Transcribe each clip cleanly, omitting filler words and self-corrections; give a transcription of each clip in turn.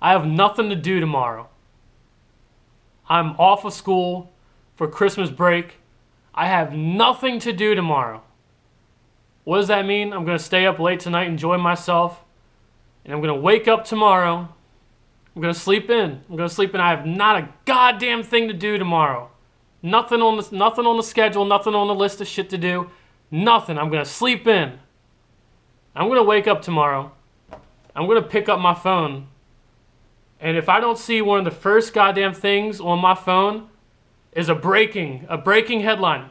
I have nothing to do tomorrow. I'm off of school for Christmas break. I have nothing to do tomorrow. What does that mean? I'm going to stay up late tonight, enjoy myself, and I'm going to wake up tomorrow. I'm going to sleep in. I have not a goddamn thing to do tomorrow. Nothing on the schedule, nothing on the list of shit to do. Nothing. I'm going to sleep in. I'm going to wake up tomorrow. I'm going to pick up my phone. And if I don't see one of the first goddamn things on my phone is a breaking headline,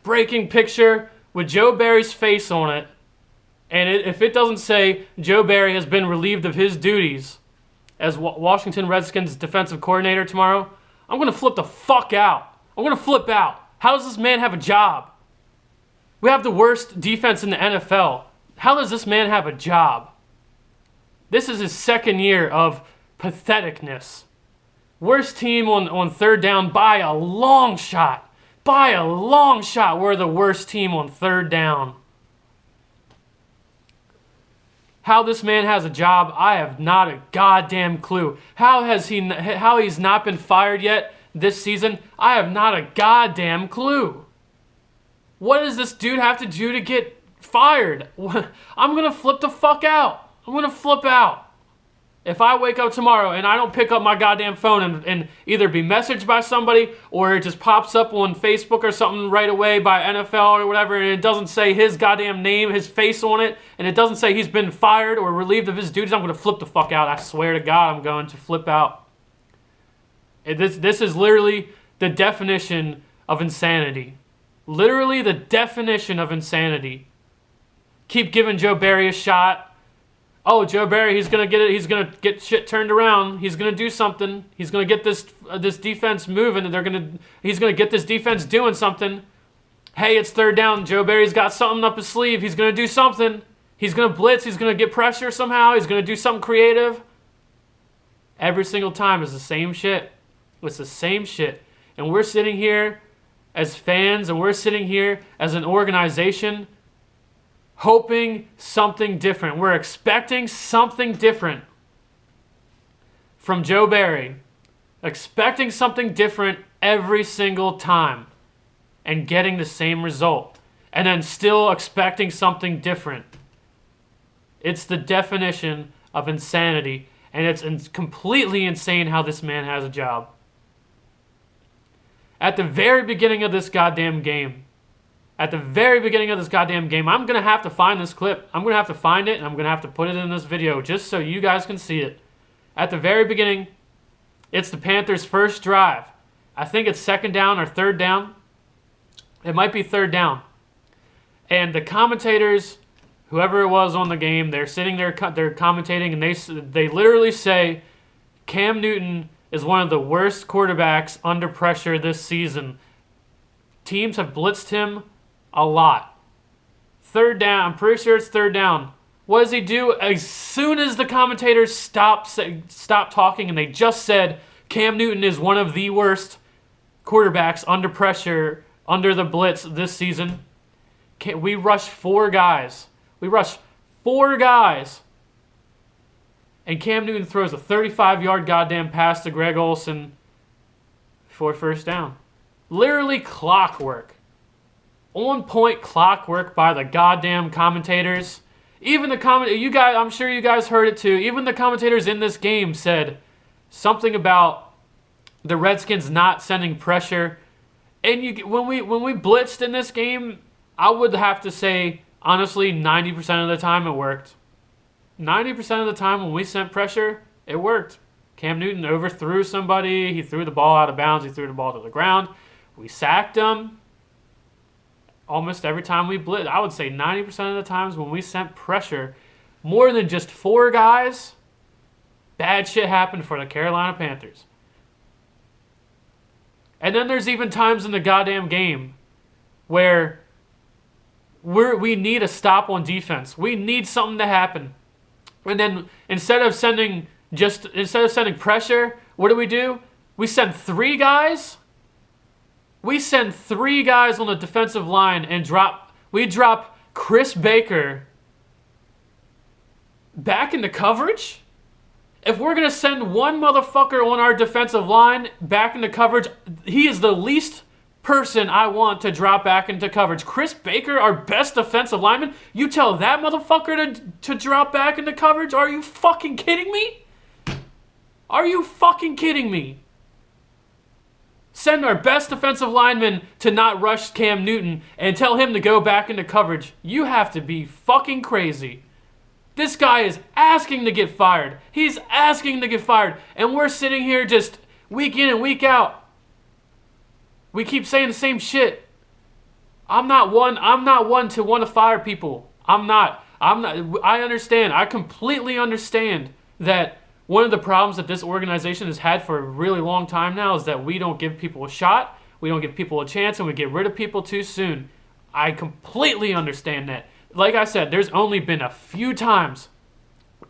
breaking picture with Joe Barry's face on it, and if it doesn't say Joe Barry has been relieved of his duties as Washington Redskins defensive coordinator tomorrow, I'm going to flip the fuck out. I'm going to flip out. How does this man have a job? We have the worst defense in the NFL. How does this man have a job? This is his second year of patheticness. Worst team on third down by a long shot. By a long shot, we're the worst team on third down. How this man has a job, I have not a goddamn clue. How he's not been fired yet this season, I have not a goddamn clue. What does this dude have to do to get fired? I'm going to flip the fuck out. I'm going to flip out. If I wake up tomorrow and I don't pick up my goddamn phone and either be messaged by somebody or it just pops up on Facebook or something right away by NFL or whatever, and it doesn't say his goddamn name, his face on it, and it doesn't say he's been fired or relieved of his duties, I'm going to flip the fuck out. I swear to God, I'm going to flip out. This is literally the definition of insanity. Literally the definition of insanity. Keep giving Joe Barry a shot. Oh, Joe Barry, he's gonna get it. He's gonna get shit turned around. He's gonna do something. He's gonna get this defense moving, and he's gonna get this defense doing something. Hey, it's third down. Joe Barry's got something up his sleeve. He's gonna do something. He's gonna blitz. He's gonna get pressure somehow. He's gonna do something creative. Every single time is the same shit. It's the same shit, and we're sitting here as fans, and we're sitting here as an organization, hoping something different. We're expecting something different from Joe Barry. Expecting something different every single time and getting the same result. And then still expecting something different. It's the definition of insanity, and it's completely insane how this man has a job. At the very beginning of this goddamn game, I'm going to have to find this clip. I'm going to have to find it, and I'm going to have to put it in this video just so you guys can see it. At the very beginning, it's the Panthers' first drive. I think it's second down or third down. It might be third down. And the commentators, whoever it was on the game, they're sitting there, they're commentating, and they literally say, Cam Newton is one of the worst quarterbacks under pressure this season. Teams have blitzed him a lot. Third down. I'm pretty sure it's third down. What does he do? As soon as the commentators stop talking and they just said Cam Newton is one of the worst quarterbacks under pressure, under the blitz this season, we rushed 4 guys. And Cam Newton throws a 35-yard goddamn pass to Greg Olsen for first down. Literally clockwork. On-point clockwork by the goddamn commentators. Even the you guys, I'm sure you guys heard it too. Even the commentators in this game said something about the Redskins not sending pressure. And when we blitzed in this game, I would have to say honestly, 90% of the time it worked. 90% of the time when we sent pressure, it worked. Cam Newton overthrew somebody. He threw the ball out of bounds. He threw the ball to the ground. We sacked him. Almost every time we blitzed, I would say 90% of the times when we sent pressure, more than just 4 guys, bad shit happened for the Carolina Panthers. And then there's even times in the goddamn game where we need a stop on defense. We need something to happen. And then instead of sending pressure, what do? We send 3 guys. We send 3 guys on the defensive line and we drop Chris Baker back into coverage If we're going to send one motherfucker on our defensive line back into coverage, he is the least person I want to drop back into coverage. Chris Baker, our best defensive lineman, you tell that motherfucker to drop back into coverage? Are you fucking kidding me? Are you fucking kidding me? Send our best defensive lineman to not rush Cam Newton and tell him to go back into coverage. You have to be fucking crazy. This guy is asking to get fired. He's asking to get fired. And we're sitting here just week in and week out. We keep saying the same shit. I'm not one to want to fire people. I'm not. I understand. I completely understand that one of the problems that this organization has had for a really long time now is that we don't give people a shot, we don't give people a chance, and we get rid of people too soon. I completely understand that. Like I said, there's only been a few times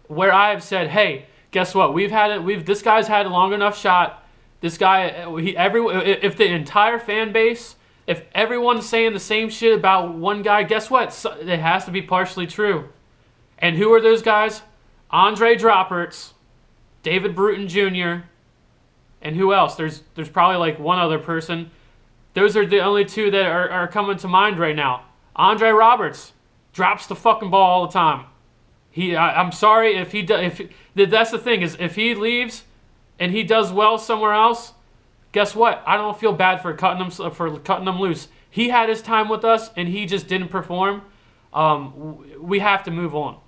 where I have said, hey, guess what? This guy's had a long enough shot. This guy, if the entire fan base, if everyone's saying the same shit about one guy, guess what? It has to be partially true. And who are those guys? Andre Dropperts, David Bruton Jr., and who else? There's probably like one other person. Those are the only two that are coming to mind right now. Andre Roberts drops the fucking ball all the time. I'm sorry if that's the thing, is if he leaves and he does well somewhere else, guess what? I don't feel bad for cutting him loose. He had his time with us and he just didn't perform. We have to move on.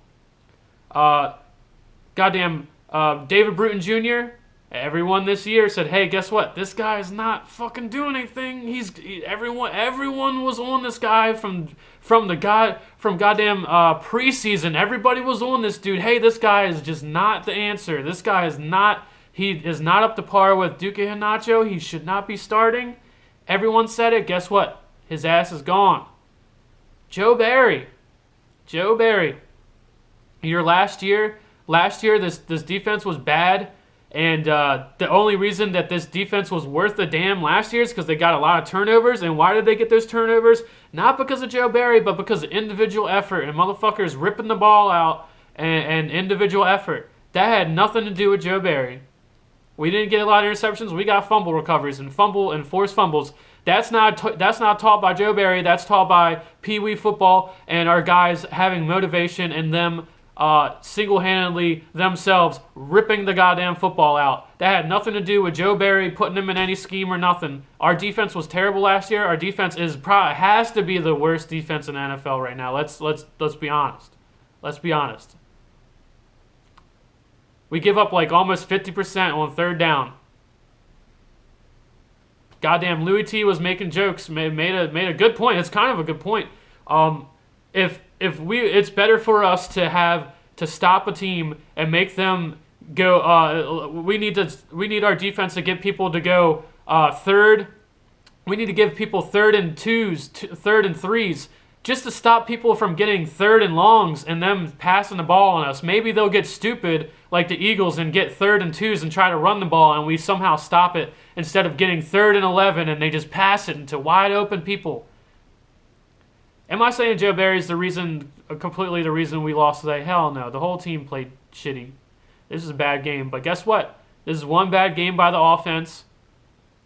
David Bruton Jr., everyone this year said, hey, guess what? This guy is not fucking doing anything. Everyone was on this guy from goddamn preseason. Everybody was on this dude. Hey, this guy is just not the answer. This guy is not up to par with Duke Hinacho. He should not be starting. Everyone said it. Guess what? His ass is gone. Joe Barry. Last year this defense was bad. And the only reason that this defense was worth a damn last year is because they got a lot of turnovers. And why did they get those turnovers? Not because of Joe Barry, but because of individual effort and motherfuckers ripping the ball out and individual effort. That had nothing to do with Joe Barry. We didn't get a lot of interceptions. We got fumble recoveries and forced fumbles. That's not taught by Joe Barry. That's taught by Pee Wee football and our guys having motivation and them single-handedly themselves ripping the goddamn football out. That had nothing to do with Joe Barry putting them in any scheme or nothing. Our defense was terrible last year. Our defense has to be the worst defense in the NFL right now. Let's be honest. Let's be honest. We give up like almost 50% on third down. Goddamn, Louis T was making jokes. Made a good point. It's kind of a good point. It's better for us to stop a team and make them go. We need our defense to get people to go third. We need to give people third and threes, just to stop people from getting third and longs and them passing the ball on us. Maybe they'll get stupid like the Eagles and get third and twos and try to run the ball, and we somehow stop it instead of getting third and 11 and they just pass it into wide open people. Am I saying Joe Barry's completely the reason we lost today? Hell no. The whole team played shitty. This is a bad game. But guess what? This is one bad game by the offense.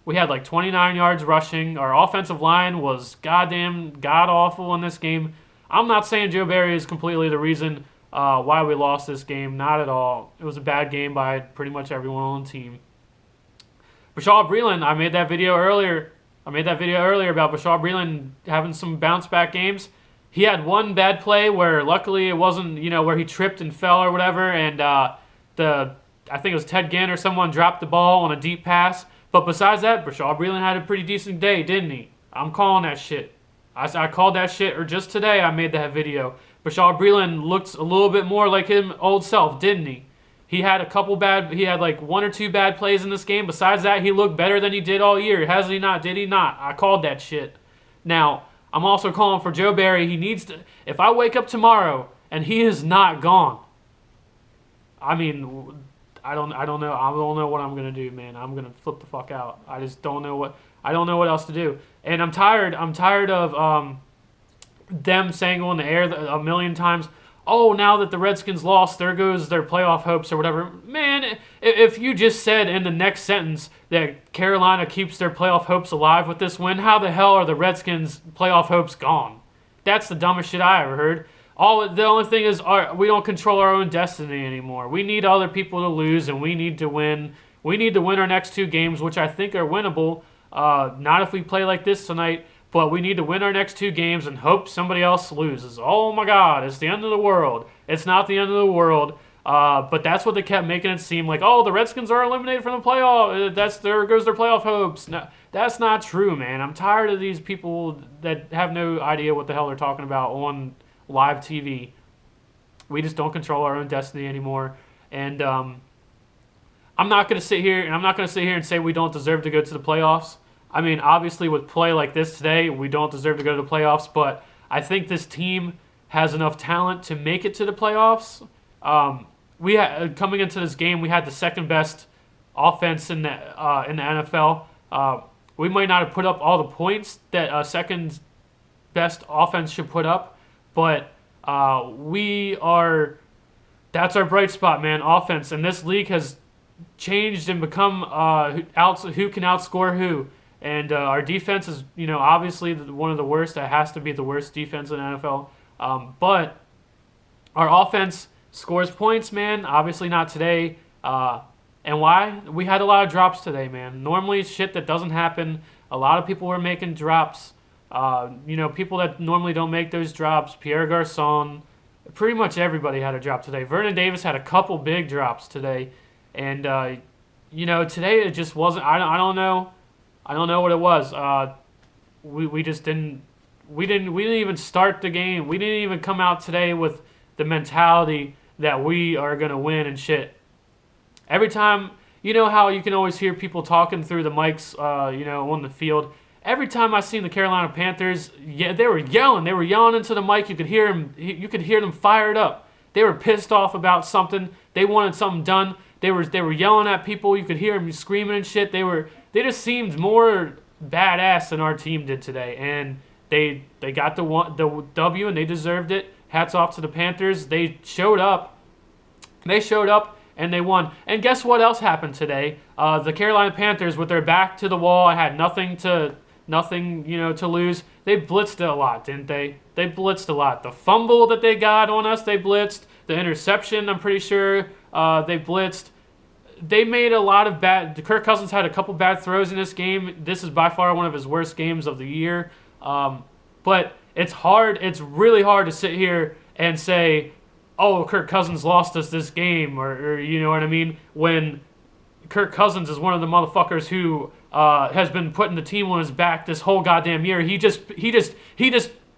We had like 29 yards rushing. Our offensive line was goddamn god-awful in this game. I'm not saying Joe Barry is completely the reason why we lost this game. Not at all. It was a bad game by pretty much everyone on the team. Bashaud Breeland, I made that video earlier about Bashaud Breeland having some bounce-back games. He had one bad play where luckily it wasn't, where he tripped and fell or whatever, and I think it was Ted Ginn or someone dropped the ball on a deep pass. But besides that, Bashaud Breeland had a pretty decent day, didn't he? I'm calling that shit. I called that shit, or just today I made that video. Bashaud Breeland looked a little bit more like his old self, didn't he? He had like one or two bad plays in this game. Besides that, he looked better than he did all year. Has he not? Did he not? I called that shit. Now, I'm also calling for Joe Barry. He needs to, if I wake up tomorrow and he is not gone, I mean, I don't know. I don't know what I'm gonna do, man. I'm gonna flip the fuck out. I just don't know what else to do. And I'm tired of them saying on the air a million times, oh, now that the Redskins lost, there goes their playoff hopes or whatever. Man, if you just said in the next sentence that Carolina keeps their playoff hopes alive with this win, how the hell are the Redskins' playoff hopes gone? That's the dumbest shit I ever heard. The only thing is we don't control our own destiny anymore. We need other people to lose, and we need to win. We need to win our next 2 games, which I think are winnable. Not if we play like this tonight, but we need to win our next 2 games and hope somebody else loses. Oh my God, it's the end of the world. It's not the end of the world, but that's what they kept making it seem like. Oh, the Redskins are eliminated from the playoff. There goes their playoff hopes. No, that's not true, man. I'm tired of these people that have no idea what the hell they're talking about on live TV. We just don't control our own destiny anymore, and I'm not going to sit here and say we don't deserve to go to the playoffs. I mean, obviously with play like this today, we don't deserve to go to the playoffs, but I think this team has enough talent to make it to the playoffs. Coming into this game, we had the second best offense in the NFL. We might not have put up all the points that second best offense should put up, but that's our bright spot, man, offense. And this league has changed and become who can outscore who. And our defense is, obviously one of the worst. It has to be the worst defense in the NFL. But our offense scores points, man. Obviously not today. And why? We had a lot of drops today, man. Normally shit that doesn't happen. A lot of people were making drops. People that normally don't make those drops. Pierre Garçon. Pretty much everybody had a drop today. Vernon Davis had a couple big drops today. And, today it just wasn't. I don't know. I don't know what it was. We just didn't. We didn't even start the game. We didn't even come out today with the mentality that we are gonna win and shit. Every time, you know how you can always hear people talking through the mics, on the field. Every time I seen the Carolina Panthers, they were yelling. They were yelling into the mic. You could hear them. You could hear them fired up. They were pissed off about something. They wanted something done. They were yelling at people. You could hear them screaming and shit. They just seemed more badass than our team did today, and they got the W and they deserved it. Hats off to the Panthers. They showed up. And they won. And guess what else happened today? The Carolina Panthers, with their back to the wall, had nothing to lose. They blitzed it a lot, didn't they? They blitzed a lot. The fumble that they got on us, they blitzed. The interception, I'm pretty sure, they blitzed. They made a lot of bad. Kirk Cousins had a couple bad throws in this game. This is by far one of his worst games of the year. But it's hard. It's really hard to sit here and say, "Oh, Kirk Cousins lost us this game," or you know what I mean? When Kirk Cousins is one of the motherfuckers who has been putting the team on his back this whole goddamn year. He just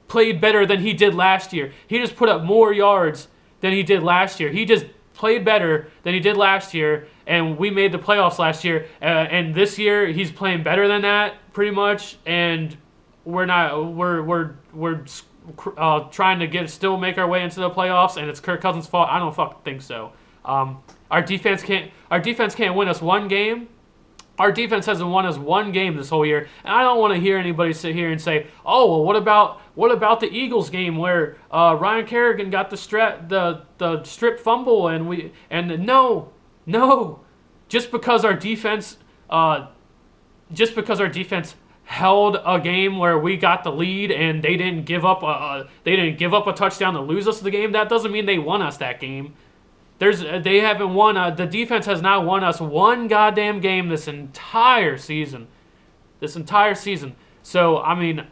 played better than he did last year. He just put up more yards than he did last year. He just played better than he did last year, and we made the playoffs last year. And this year he's playing better than that, pretty much. And we're trying to still make our way into the playoffs, and it's Kirk Cousins' fault. I don't fucking think so. Our defense can't win us one game. Our defense hasn't won us one game this whole year, and I don't want to hear anybody sit here and say, "Oh, well, what about the Eagles game where Ryan Kerrigan got the strip fumble and no, just because our defense held a game where we got the lead and they didn't give up a touchdown to lose us the game, that doesn't mean they won us that game. They haven't won. The defense has not won us one goddamn game this entire season. So I mean,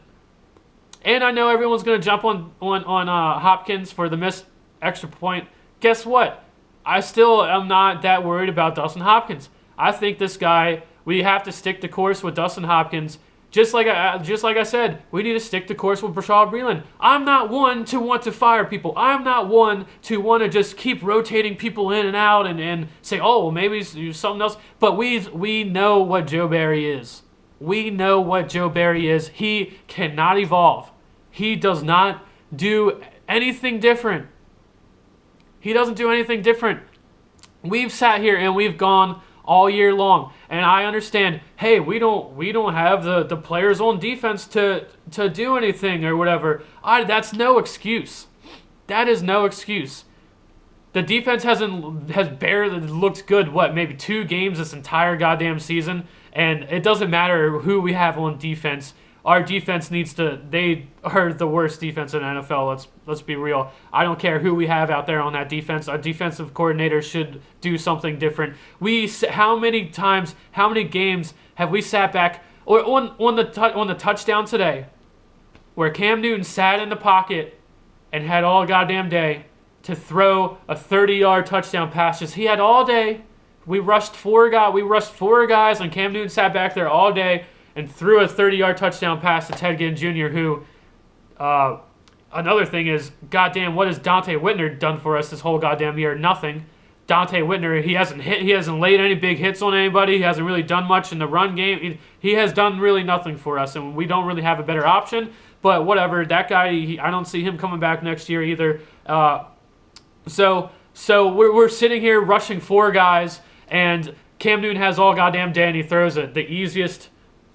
and I know everyone's gonna jump on Hopkins for the missed extra point. Guess what? I still am not that worried about Dustin Hopkins. I think this guy. We have to stick the course with Dustin Hopkins. Just like I said, we need to stick the course with Bashaud Breeland. I'm not one to want to fire people. I'm not one to want to just keep rotating people in and out and say, oh, well, maybe it's something else. But we know what Joe Barry is. We know what Joe Barry is. He cannot evolve. He does not do anything different. He doesn't do anything different. We've sat here and we've gone all year long, and I understand, hey, we don't have the players on defense to do anything or whatever. That's no excuse. That is no excuse. The defense has barely looked good, maybe 2 games this entire goddamn season, and it doesn't matter who we have on defense. Our defense they are the worst defense in the NFL, let's be real. I don't care who we have out there on that defense. Our defensive coordinator should do something different. How many games have we sat back, or on the touchdown today, where Cam Newton sat in the pocket and had all goddamn day to throw a 30-yard touchdown pass. Just he had all day. We rushed 4 guys, and Cam Newton sat back there all day and threw a 30-yard touchdown pass to Ted Ginn Jr., who, another thing is, goddamn, what has Dante Whitner done for us this whole goddamn year? Nothing. Dante Whitner, he hasn't laid any big hits on anybody. He hasn't really done much in the run game. He has done really nothing for us, and we don't really have a better option. But whatever, that guy, I don't see him coming back next year either. So we're sitting here rushing 4 guys, and Cam Newton has all goddamn day, and he throws the easiest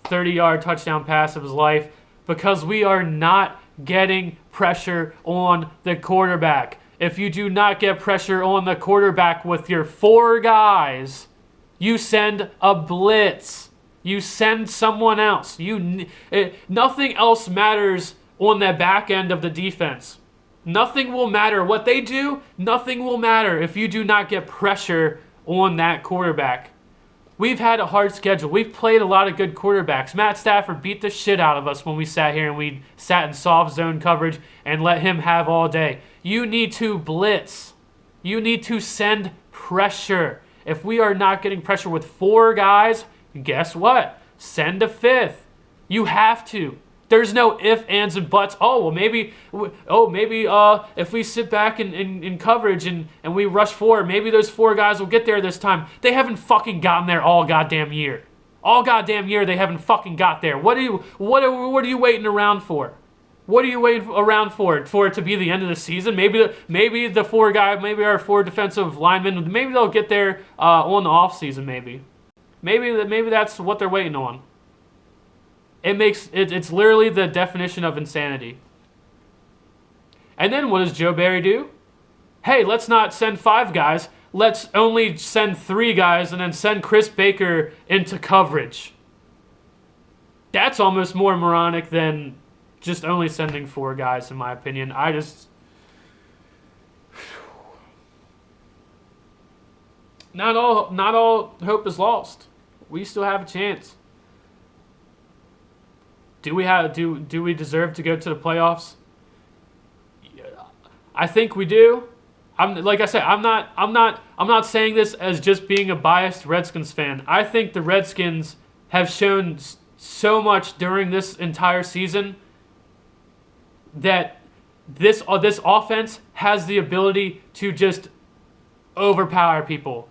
30-yard touchdown pass of his life because we are not getting pressure on the quarterback. If you do not get pressure on the quarterback with your 4 guys, you send a blitz. You send someone else. Nothing else matters on the back end of the defense. Nothing will matter. What they do, nothing will matter if you do not get pressure on that quarterback. We've had a hard schedule. We've played a lot of good quarterbacks. Matt Stafford beat the shit out of us when we sat here and we sat in soft zone coverage and let him have all day. You need to blitz. You need to send pressure. If we are not getting pressure with 4 guys, guess what? Send a 5th. You have to. There's no ifs, ands, and buts. Maybe if we sit back in coverage and we rush 4, maybe those 4 guys will get there this time. They haven't fucking gotten there all goddamn year. All goddamn year they haven't fucking got there. What are you waiting around for? What are you waiting around for? For it to be the end of the season? Maybe the 4 guys, maybe our 4 defensive linemen, maybe they'll get there on the off season. Maybe that's what they're waiting on. It's literally the definition of insanity. And then what does Joe Barry do? Hey, let's not send 5 guys. Let's only send 3 guys and then send Chris Baker into coverage. That's almost more moronic than just only sending 4 guys, in my opinion. Not all hope is lost. We still have a chance. Do we deserve to go to the playoffs? I think we do. Like I said, I'm not saying this as just being a biased Redskins fan. I think the Redskins have shown so much during this entire season that this offense has the ability to just overpower people.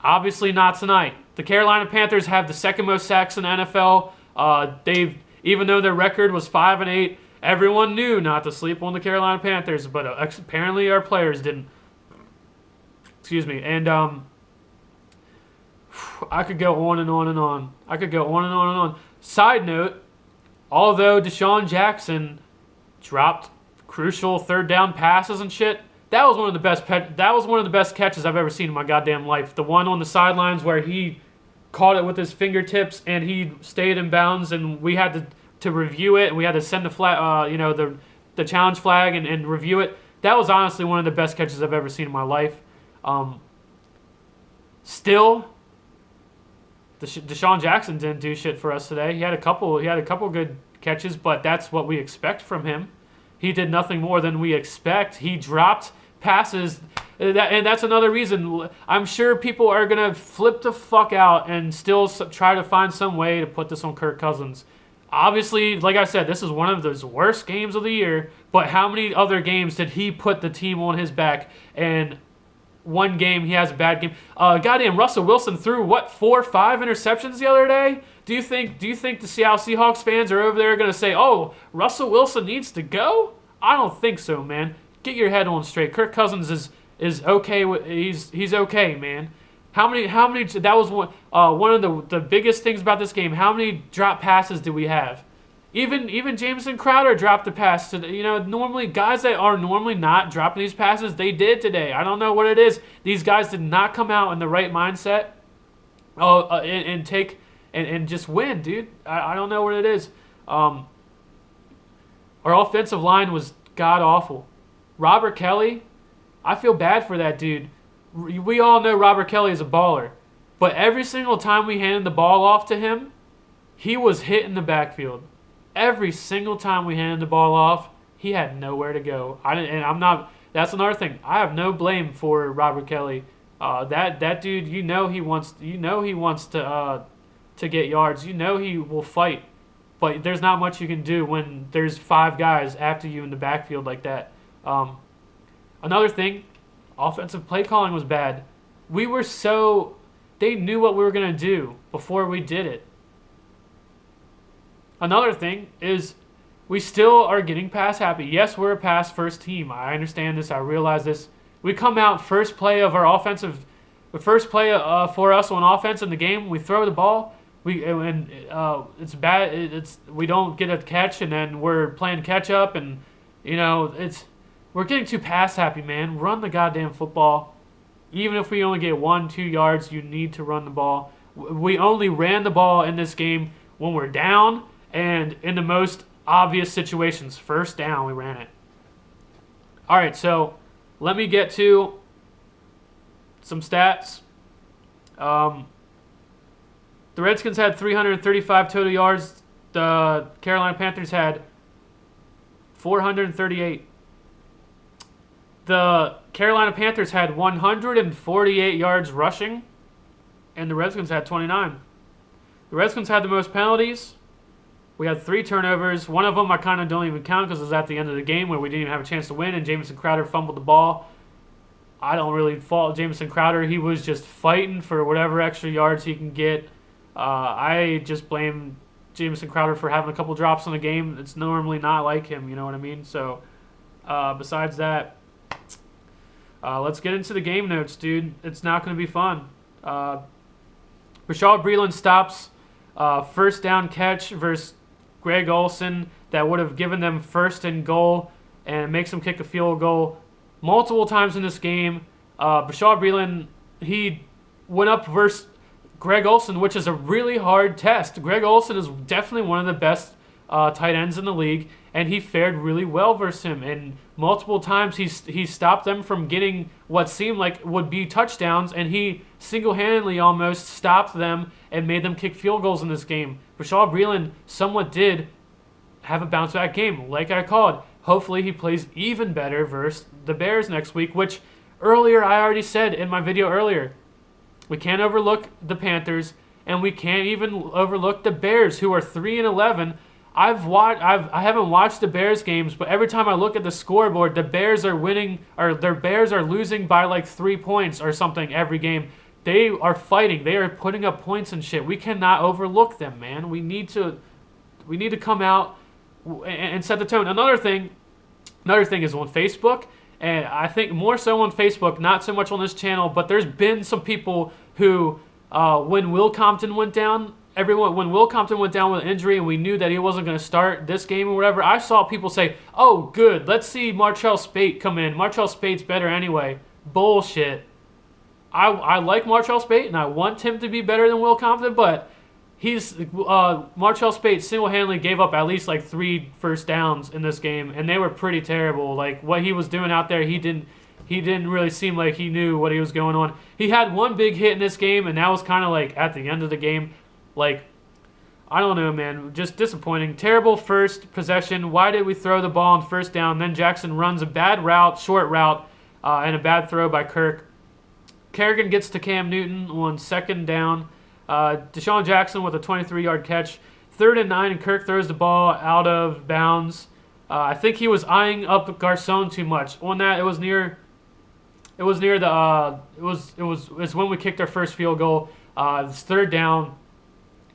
Obviously not tonight. The Carolina Panthers have the 2nd most sacks in the NFL. Even though their record was 5-8, everyone knew not to sleep on the Carolina Panthers, but apparently our players didn't. Excuse me. And I could go on and on and on. I could go on and on and on. Side note, although Deshaun Jackson dropped crucial 3rd down passes and shit, that was one of the best catches I've ever seen in my goddamn life. The one on the sidelines where he caught it with his fingertips and he stayed in bounds, and we had to review it, and we had to send the flag, the challenge flag and review it. That was honestly one of the best catches I've ever seen in my life. Still, Deshaun Jackson didn't do shit for us today. He had a couple good catches, but that's what we expect from him. He did nothing more than we expect. He dropped passes. And that's another reason. I'm sure people are going to flip the fuck out and still try to find some way to put this on Kirk Cousins. Obviously, like I said, this is one of those worst games of the year, but how many other games did he put the team on his back? And one game he has a bad game. Goddamn, Russell Wilson threw, 4 or 5 interceptions the other day? Do you think the Seattle Seahawks fans are over there going to say, oh, Russell Wilson needs to go? I don't think so, man. Get your head on straight. Kirk Cousins is okay. He's okay, man. How many? That was one of the biggest things about this game. How many drop passes did we have? Even Jamison Crowder dropped a pass to normally guys that are normally not dropping these passes, they did today. I don't know what it is. These guys did not come out in the right mindset. And just win, dude. I don't know what it is. Our offensive line was god awful. Robert Kelly, I feel bad for that dude. We all know Robert Kelly is a baller, but every single time we handed the ball off to him, he was hit in the backfield. Every single time we handed the ball off, he had nowhere to go. That's another thing. I have no blame for Robert Kelly. That dude, he wants to get yards. He will fight, but there's not much you can do when there's 5 guys after you in the backfield like that. Another thing, offensive play calling was bad. They knew what we were gonna do before we did it. Another thing is we still are getting pass happy. Yes, we're a pass first team. I understand this. I realize this. We come out first play for us on offense in the game. We throw the ball. It's bad. We don't get a catch, and then we're playing catch up, and we're getting too pass happy, man. Run the goddamn football. Even if we only get 1-2 yards, you need to run the ball. We only ran the ball in this game when we're down. And in the most obvious situations, first down, we ran it. All right, so let me get to some stats. The Redskins had 335 total yards. The Carolina Panthers had 438. The Carolina Panthers had 148 yards rushing, and the Redskins had 29. The Redskins had the most penalties. We had 3 turnovers. One of them I kind of don't even count because it was at the end of the game where we didn't even have a chance to win, and Jamison Crowder fumbled the ball. I don't really fault Jamison Crowder. He was just fighting for whatever extra yards he can get. I just blame Jamison Crowder for having a couple drops in the game. It's normally not like him, you know what I mean? So, besides that, let's get into the game notes, dude. It's not going to be fun. Rashad Breeland stops first down catch versus Greg Olsen that would have given them first and goal and makes them kick a field goal multiple times in this game. Rashad Breeland, he went up versus Greg Olsen, which is a really hard test. Greg Olsen is definitely one of the best tight ends in the league, and he fared really well versus him. And multiple times he stopped them from getting what seemed like would be touchdowns, and he single-handedly almost stopped them and made them kick field goals in this game. Rashad Breeland somewhat did have a bounce-back game, like I called. Hopefully he plays even better versus the Bears next week, which earlier I already said in my video earlier. We can't overlook the Panthers, and we can't even overlook the Bears, who are 3-11. I haven't watched the Bears games, but every time I look at the scoreboard, the Bears are winning, or their Bears are losing by like 3 points or something every game. They are fighting. They are putting up points and shit. We cannot overlook them, man. We need to come out and set the tone. Another thing is on Facebook, and I think more so on Facebook, not so much on this channel, but there's been some people who, when Will Compton went down, when Will Compton went down with an injury and we knew that he wasn't going to start this game or whatever, I saw people say, oh, good, let's see Martrell Spate come in. Martrell Spate's better anyway. Bullshit. I like Martrell Spate, and I want him to be better than Will Compton, but Martrell Spate single-handedly gave up at least like 3 first downs in this game, and they were pretty terrible. Like, what he was doing out there, he didn't really seem like he knew what he was going on. He had one big hit in this game, and that was kind of like at the end of the game. Like, I don't know, man. Just disappointing. Terrible first possession. Why did we throw the ball on first down? Then Jackson runs a bad route, short route, and a bad throw by Kirk. Kerrigan gets to Cam Newton on second down. Deshaun Jackson with a 23-yard catch. 3rd and 9, and Kirk throws the ball out of bounds. I think he was eyeing up Garcon too much. On that, it's when we kicked our first field goal. It's 3rd down.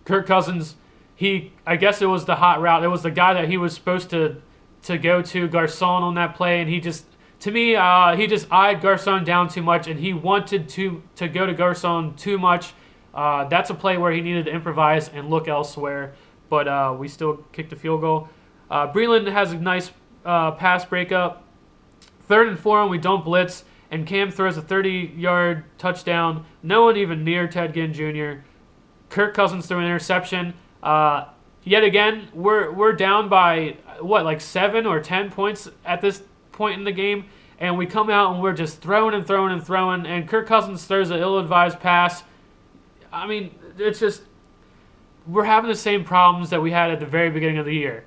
Kirk Cousins, I guess it was the hot route. It was the guy that he was supposed to go to, Garcon, on that play, and he just eyed Garcon down too much, and he wanted to go to Garcon too much. That's a play where he needed to improvise and look elsewhere. but we still kicked the field goal. Breland has a nice pass breakup. 3rd and 4, and we don't blitz, and Cam throws a 30-yard touchdown. No one even near Ted Ginn Jr. Kirk Cousins threw an interception. Yet again, we're down by, like 7 or 10 points at this point in the game, and we come out and we're just throwing and throwing and throwing, and Kirk Cousins throws an ill-advised pass. I mean, it's just, we're having the same problems that we had at the very beginning of the year.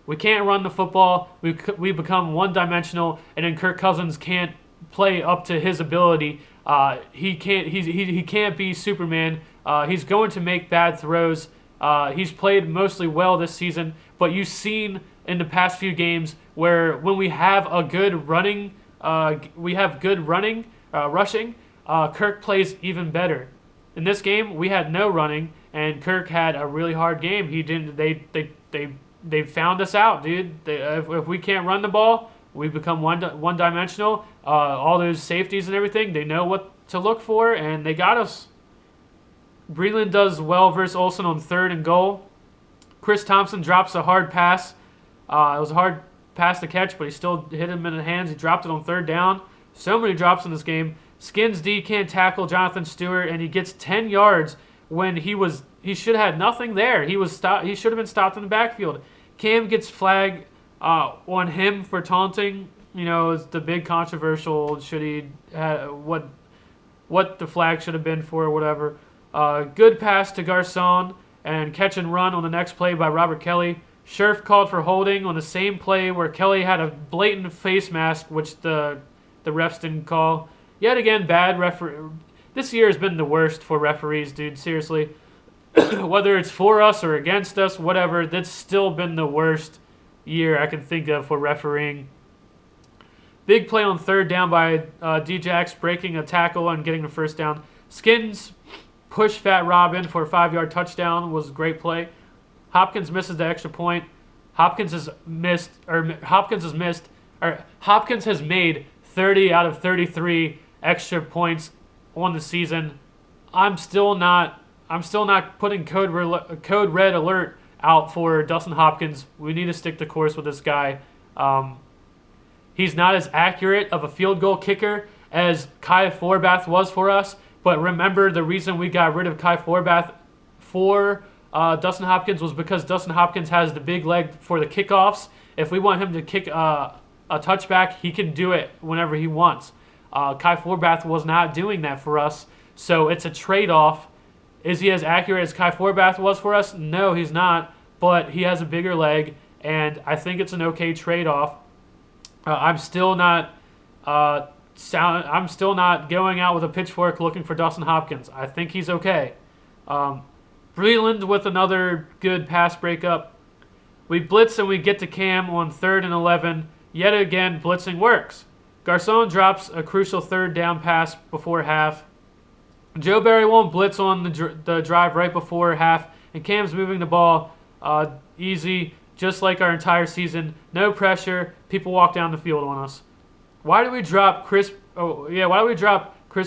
We can't run the football. We become one-dimensional, and then Kirk Cousins can't play up to his ability. He can't be Superman. He's going to make bad throws. He's played mostly well this season, but you've seen in the past few games where when we have a good running, rushing, Kirk plays even better. In this game, we had no running, and Kirk had a really hard game. He didn't. They found us out, dude. If we can't run the ball, we become one-dimensional. All those safeties and everything, they know what to look for, and they got us. Breland does well versus Olsen on 3rd and goal. Chris Thompson drops a hard pass. It was a hard pass to catch, but he still hit him in the hands. He dropped it on 3rd down. So many drops in this game. Skins D can't tackle Jonathan Stewart, and he gets 10 yards when he should have had nothing there. He should have been stopped in the backfield. Cam gets flagged on him for taunting. It's the big controversial what the flag should have been for or whatever. Good pass to Garcon and catch and run on the next play by Robert Kelly. Scherf called for holding on the same play where Kelly had a blatant face mask, which the refs didn't call. Yet again, bad referee. This year has been the worst for referees, dude. Seriously. Whether it's for us or against us, whatever, that's still been the worst year I can think of for refereeing. Big play on 3rd down by Djax, breaking a tackle and getting the 1st down. Skins push Fat Rob in for a 5-yard touchdown. Was a great play. Hopkins misses the extra point. Hopkins has made 30 out of 33 extra points on the season. I'm still not putting code red alert out for Dustin Hopkins. We need to stick the course with this guy. He's not as accurate of a field goal kicker as Kai Forbath was for us, but remember the reason we got rid of Kai Forbath for Dustin Hopkins was because Dustin Hopkins has the big leg for the kickoffs. If we want him to kick a touchback, he can do it whenever he wants. Kai Forbath was not doing that for us, so it's a trade-off. Is he as accurate as Kai Forbath was for us? No, he's not, but he has a bigger leg, and I think it's an okay trade-off. I'm still not going out with a pitchfork looking for Dustin Hopkins. I think he's okay. Breland with another good pass breakup. We blitz and we get to Cam on 3rd and 11. Yet again, blitzing works. Garcon drops a crucial 3rd down pass before half. Joe Barry won't blitz on the drive right before half, and Cam's moving the ball easy, just like our entire season. No pressure. People walk down the field on us. Why do we drop Chris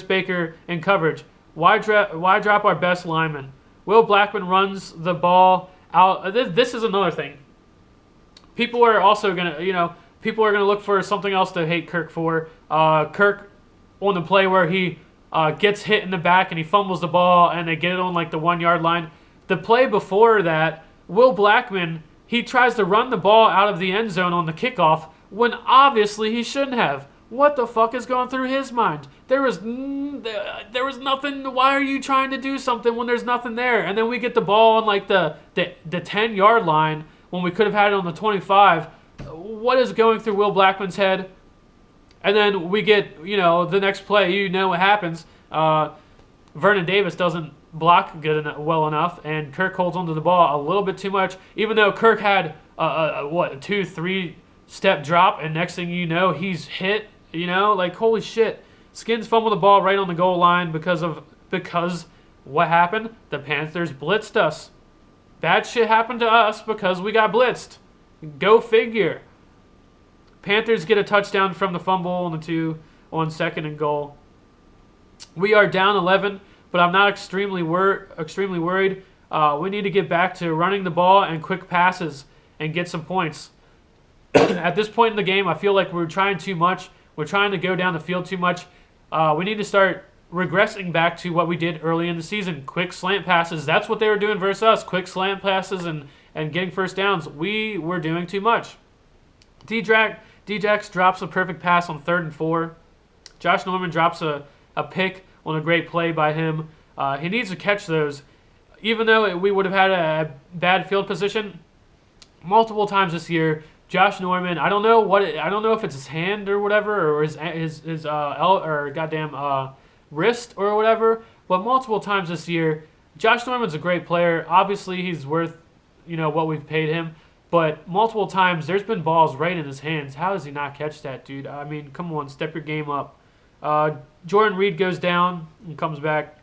Baker in coverage? Why drop our best lineman? Will Blackman runs the ball out. This is another thing. People are also gonna look for something else to hate Kirk for. Kirk on the play where he gets hit in the back and he fumbles the ball and they get it on like the 1-yard line. The play before that, Will Blackman, he tries to run the ball out of the end zone on the kickoff when obviously he shouldn't have. What the fuck is going through his mind? There was nothing. Why are you trying to do something when there's nothing there? And then we get the ball on like the 10-yard line when we could have had it on the 25. What is going through Will Blackman's head? And then we get, the next play, what happens. Vernon Davis doesn't block well enough, and Kirk holds onto the ball a little bit too much, even though Kirk had a 2-3 step drop, and next thing you know, he's hit, holy shit. Skins fumbled the ball right on the goal line because what happened? The Panthers blitzed us. Bad shit happened to us because we got blitzed. Go figure. Panthers get a touchdown from the fumble on 2nd and goal. We are down 11, but I'm not extremely worried. We need to get back to running the ball and quick passes and get some points. At this point in the game, I feel like we're trying too much. We're trying to go down the field too much. We need to start regressing back to what we did early in the season. Quick slant passes. That's what they were doing versus us. Quick slant passes and getting first downs. We were doing too much. D-Jax drops a perfect pass on 3rd and 4. Josh Norman drops a pick on a great play by him. He needs to catch those. Even though we would have had a bad field position multiple times this year, Josh Norman, I don't know if it's his hand or whatever, or his wrist or whatever, but multiple times this year, Josh Norman's a great player. Obviously, he's worth, what we've paid him, but multiple times there's been balls right in his hands. How does he not catch that, dude? I mean, come on, step your game up. Jordan Reed goes down and comes back.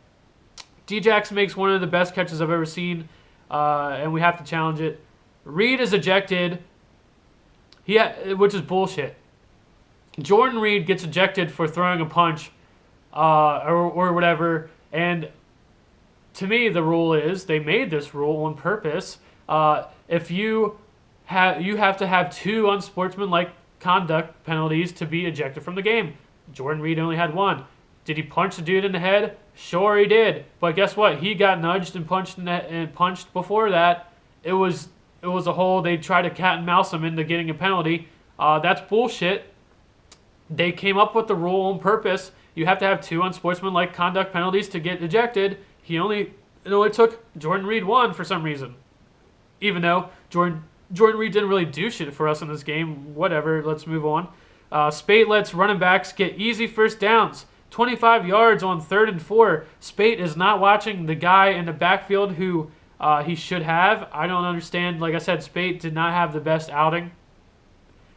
D-Jax makes one of the best catches I've ever seen, and we have to challenge it. Reed is ejected, which is bullshit. Jordan Reed gets ejected for throwing a punch or whatever, and to me the rule is, they made this rule on purpose. If you have to have 2 unsportsmanlike conduct penalties to be ejected from the game. Jordan Reed only had 1. Did he punch the dude in the head? Sure he did. But guess what? He got nudged and punched before that. It was a hole. They tried to cat and mouse him into getting a penalty. That's bullshit. They came up with the rule on purpose. You have to have 2 unsportsmanlike conduct penalties to get ejected. It only took Jordan Reed 1 for some reason. Even though Jordan Reed didn't really do shit for us in this game. Whatever, let's move on. Spate lets running backs get easy first downs. 25 yards on 3rd and 4. Spate is not watching the guy in the backfield who he should have. I don't understand. Like I said, Spate did not have the best outing.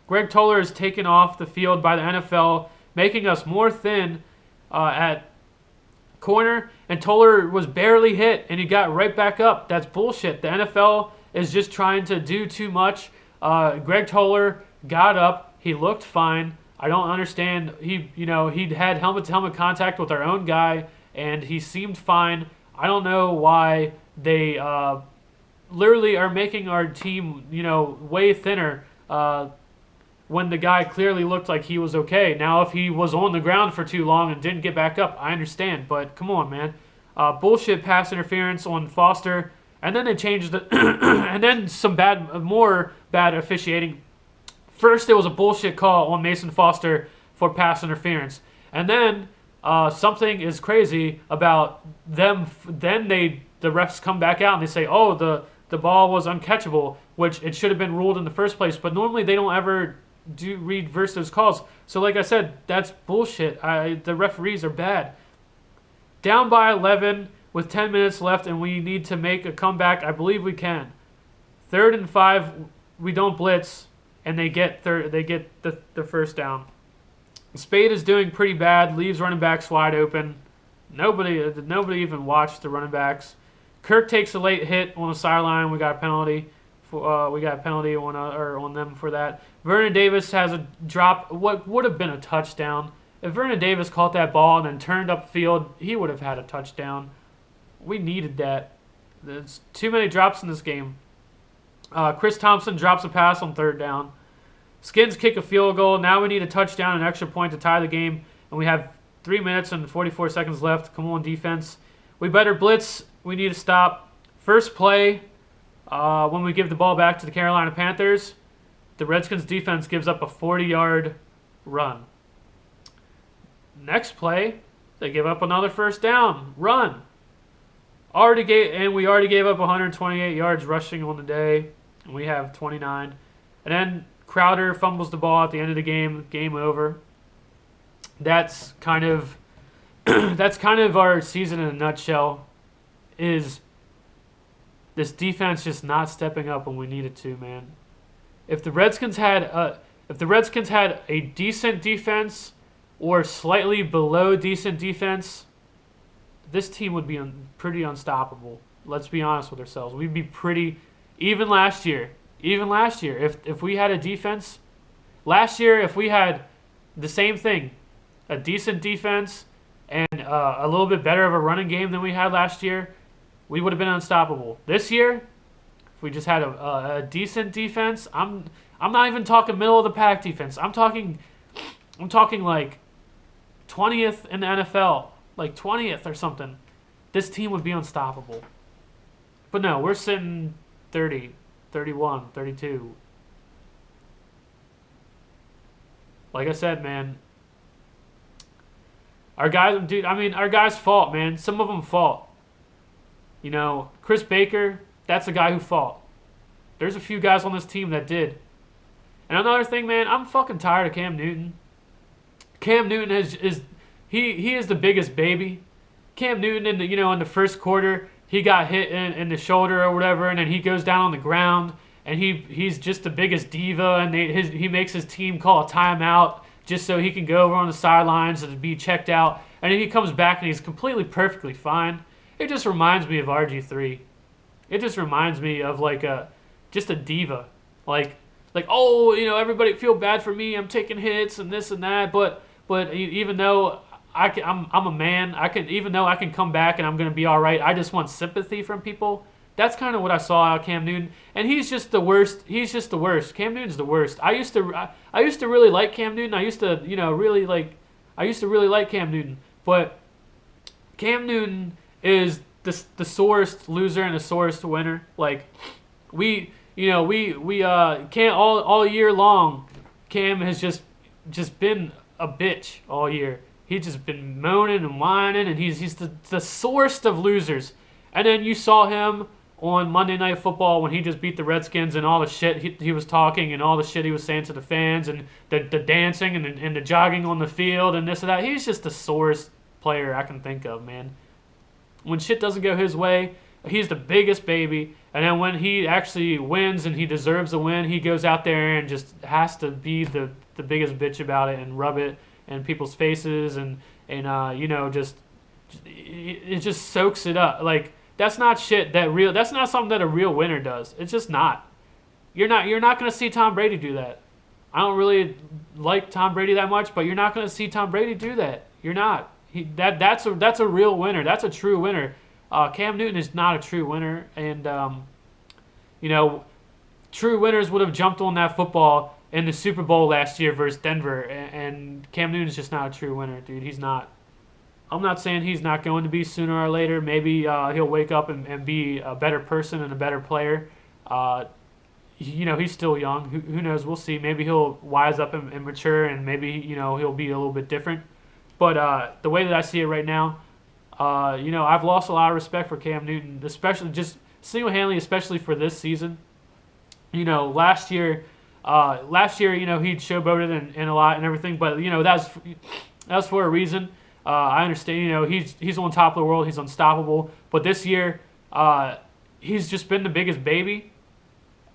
Greg Toller is taken off the field by the NFL, making us more thin at corner, and Toller was barely hit, and he got right back up. That's bullshit. The NFL is just trying to do too much. Greg Toller got up. He looked fine. I don't understand. He'd had helmet-to-helmet contact with our own guy, and he seemed fine. I don't know why they literally are making our team, way thinner when the guy clearly looked like he was okay. Now, if he was on the ground for too long and didn't get back up, I understand. But come on, man. Bullshit pass interference on Foster, and then they changed the and then some more bad officiating. First, it was a bullshit call on Mason Foster for pass interference. And then something is crazy about them. Then the refs come back out and they say, oh, the ball was uncatchable, which it should have been ruled in the first place. But normally they don't ever reverse those calls. So like I said, that's bullshit. The referees are bad. Down by 11 with 10 minutes left, and we need to make a comeback. I believe we can. 3rd and 5, we don't blitz. And they get the first down. Spade is doing pretty bad. Leaves running backs wide open. Nobody even watched the running backs. Kirk takes a late hit on the sideline. We got a penalty. On them for that. Vernon Davis has a drop. What would have been a touchdown if Vernon Davis caught that ball and then turned upfield? He would have had a touchdown. We needed that. There's too many drops in this game. Chris Thompson drops a pass on 3rd down. Skins kick a field goal. Now we need a touchdown and an extra point to tie the game. And we have 3 minutes and 44 seconds left. Come on, defense. We better blitz. We need to stop. First play, when we give the ball back to the Carolina Panthers, the Redskins defense gives up a 40-yard run. Next play, they give up another first down. Run. We already gave up 128 yards rushing on the day. And we have 29. And then Crowder fumbles the ball at the end of the game. Game over. That's kind of our season in a nutshell. Is this defense just not stepping up when we need it to, man? If the Redskins had a decent defense or slightly below decent defense, this team would be pretty unstoppable. Let's be honest with ourselves. We'd be pretty. Even last year, if we had a defense, last year if we had the same thing, a decent defense and a little bit better of a running game than we had last year, we would have been unstoppable. This year, if we just had a decent defense, I'm not even talking middle of the pack defense. I'm talking like 20th in the NFL, like 20th or something. This team would be unstoppable. But no, we're sitting 30, 31, 32. Like I said, man, our guys fought, man. Some of them fought. You know, Chris Baker, that's a guy who fought. There's a few guys on this team that did. And another thing, man, I'm fucking tired of Cam Newton. Cam Newton is the biggest baby. Cam Newton in the first quarter, he got hit in the shoulder or whatever, and then he goes down on the ground, and he's just the biggest diva, and he makes his team call a timeout just so he can go over on the sidelines and be checked out, and then he comes back and he's completely perfectly fine. It just reminds me of RG3. It just reminds me of just a diva, like oh, everybody feel bad for me, I'm taking hits and this and that, but even though I'm a man, even though I can come back and I'm gonna be all right, I just want sympathy from people. That's kind of what I saw out of Cam Newton, and he's just the worst. He's just the worst. Cam Newton's the worst. I used to really like Cam Newton. I used to really like Cam Newton, but Cam Newton is the sorest loser and the sorest winner. Like we can't all year long. Cam has just been a bitch all year. He's just been moaning and whining, and he's the sorest of losers. And then you saw him on Monday Night Football when he just beat the Redskins, and all the shit he was talking and all the shit he was saying to the fans, and the dancing and the jogging on the field and this and that. He's just the sorest player I can think of, man. When shit doesn't go his way, he's the biggest baby. And then when he actually wins and he deserves a win, he goes out there and just has to be the biggest bitch about it and rub it in people's faces and it just soaks it up. Like, that's not shit that's not something that a real winner does. It's just not. You're not going to see Tom Brady do that. I don't really like Tom Brady that much, but you're not going to see Tom Brady do that. You're not. That's a real winner. That's a true winner. Cam Newton is not a true winner, and true winners would have jumped on that football in the Super Bowl last year versus Denver, and Cam Newton is just not a true winner, dude. He's not. I'm not saying he's not going to be sooner or later. Maybe he'll wake up and be a better person and a better player. He's still young. Who knows? We'll see. Maybe he'll wise up and mature, and maybe he'll be a little bit different. But the way that I see it right now, I've lost a lot of respect for Cam Newton, especially just single-handedly, especially for this season. Last year, he'd showboated and a lot and everything, but that was for a reason. I understand, he's on top of the world, he's unstoppable. But this year, he's just been the biggest baby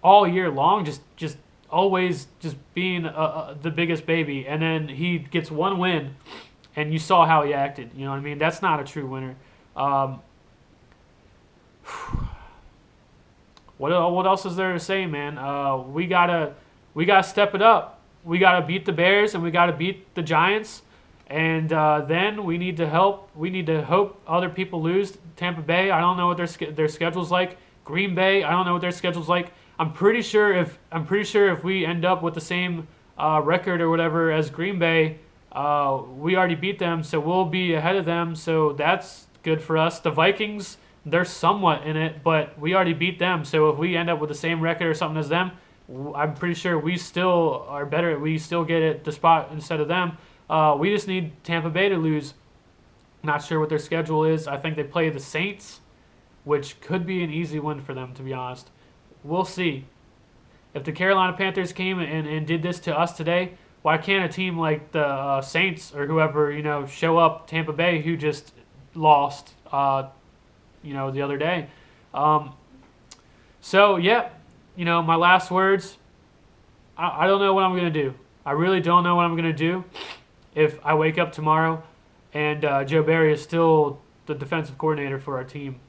all year long, just always just being the biggest baby. And then he gets one win, and you saw how he acted. You know what I mean? That's not a true winner. What else is there to say, man? We gotta step it up. We gotta beat the Bears, and we gotta beat the Giants. And then we need to hope other people lose. Tampa Bay, I don't know what their schedule's like. Green Bay, I don't know what their schedule's like. I'm pretty sure if we end up with the same record or whatever as Green Bay, we already beat them, so we'll be ahead of them. So that's good for us. The Vikings, they're somewhat in it, but we already beat them. So if we end up with the same record or something as them, I'm pretty sure we still are better. We still get it the spot instead of them. We just need Tampa Bay to lose. Not sure what their schedule is. I think they play the Saints, which could be an easy win for them, to be honest. We'll see. If the Carolina Panthers came and did this to us today, why can't a team like the Saints or whoever, show up Tampa Bay, who just lost, the other day? So, yeah, my last words, I don't know what I'm going to do. I really don't know what I'm going to do if I wake up tomorrow and Joe Barry is still the defensive coordinator for our team.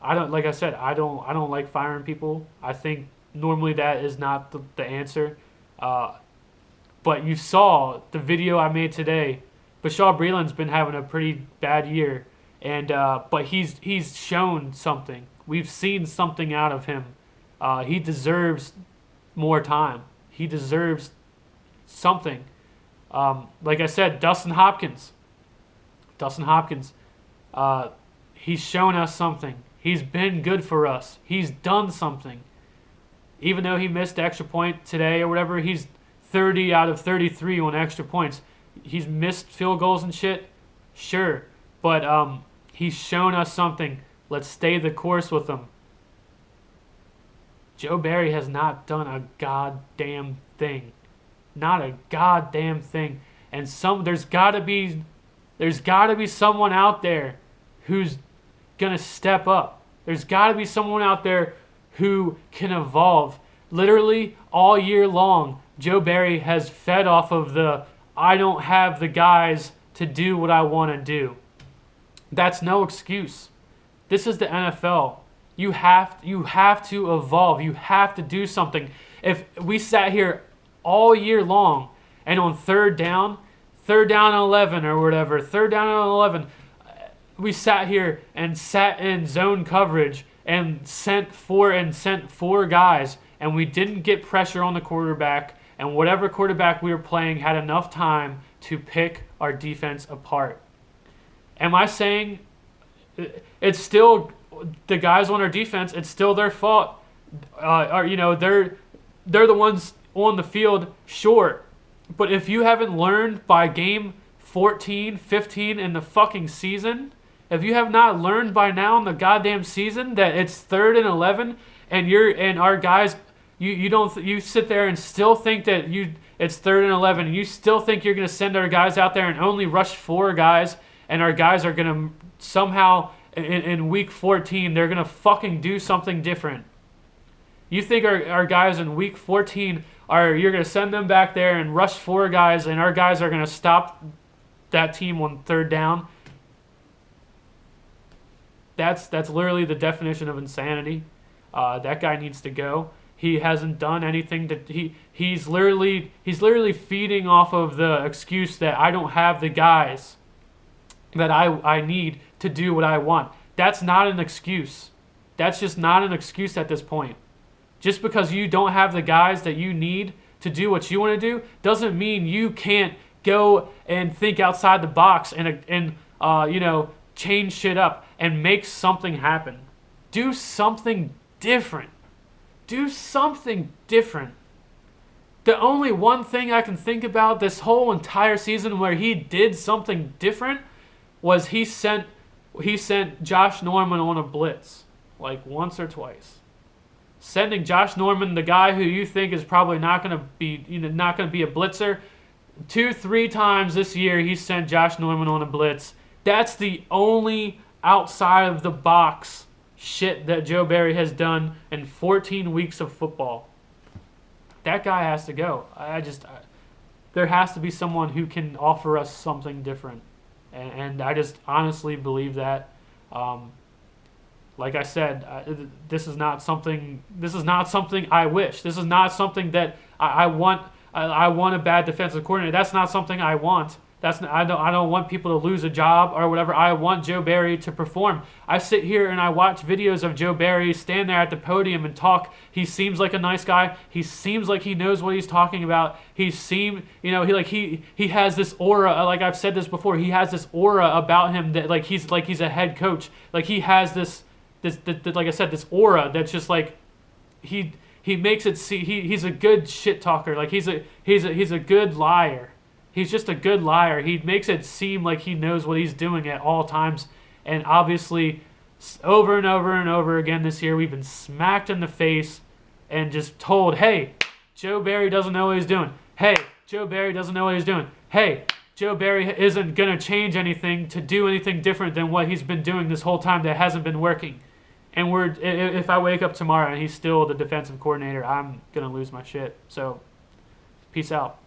I don't like firing people. I think normally that is not the answer. But you saw the video I made today. Bashaw Breeland's been having a pretty bad year. And but he's shown something. We've seen something out of him. He deserves more time. He deserves something. Like I said, Dustin Hopkins. He's shown us something. He's been good for us. He's done something. Even though he missed the extra point today or whatever, he's 30 out of 33 on extra points. He's missed field goals and shit, sure. But he's shown us something. Let's stay the course with him. Joe Barry has not done a goddamn thing. Not a goddamn thing. And there's gotta be someone out there who's gonna step up. There's gotta be someone out there who can evolve. Literally all year long, Joe Barry has fed off of I don't have the guys to do what I want to do. That's no excuse. This is the NFL. You have to evolve. You have to do something. If we sat here all year long and on third down and 11 or whatever, third down and 11, we sat here and sat in zone coverage and sent four guys, and we didn't get pressure on the quarterback, and whatever quarterback we were playing had enough time to pick our defense apart. Am I saying it's still the guys on our defense? It's still their fault. They're the ones on the field, sure. But if you haven't learned by game 14, 15 in the fucking season, if you have not learned by now in the goddamn season that it's 3rd and 11, and our guys, you sit there and still think that it's 3rd and 11, and you still think you're gonna send our guys out there and only rush 4 guys, and our guys are gonna somehow in week 14 they're gonna fucking do something different. You think our guys in week 14 you're gonna send them back there and rush 4 guys, and our guys are gonna stop that team on 3rd down? That's literally the definition of insanity. That guy needs to go. He hasn't done anything he's literally feeding off of the excuse that I don't have the guys that I need to do what I want. That's not an excuse. That's just not an excuse at this point. Just because you don't have the guys that you need to do what you want to do doesn't mean you can't go and think outside the box and change shit up and make something happen. Do something different. Do something different. The only one thing I can think about this whole entire season where he did something different was he sent Josh Norman on a blitz like once or twice. Sending Josh Norman, the guy who you think is probably not going to be a blitzer, 2-3 times this year he sent Josh Norman on a blitz. That's the only outside of the box shit that Joe Barry has done in 14 weeks of football. That guy has to go. There has to be someone who can offer us something different, and I just honestly believe that. Like I said, this is not something I wish. This is not something that I want. I want a bad defensive coordinator. That's not something I want. I don't want people to lose a job or whatever. I want Joe Barry to perform. I sit here and I watch videos of Joe Barry stand there at the podium and talk. He seems like a nice guy. He seems like he knows what he's talking about. He has this aura. Like I've said this before, he has this aura about him that he's a head coach. Like he has this like I said, this aura that's just like he makes it see he's a good shit talker. Like he's a good liar. He's just a good liar. He makes it seem like he knows what he's doing at all times. And obviously, over and over and over again this year, we've been smacked in the face and just told, hey, Joe Barry doesn't know what he's doing. Hey, Joe Barry doesn't know what he's doing. Hey, Joe Barry isn't going to change anything to do anything different than what he's been doing this whole time that hasn't been working. And if I wake up tomorrow and he's still the defensive coordinator, I'm going to lose my shit. So, peace out.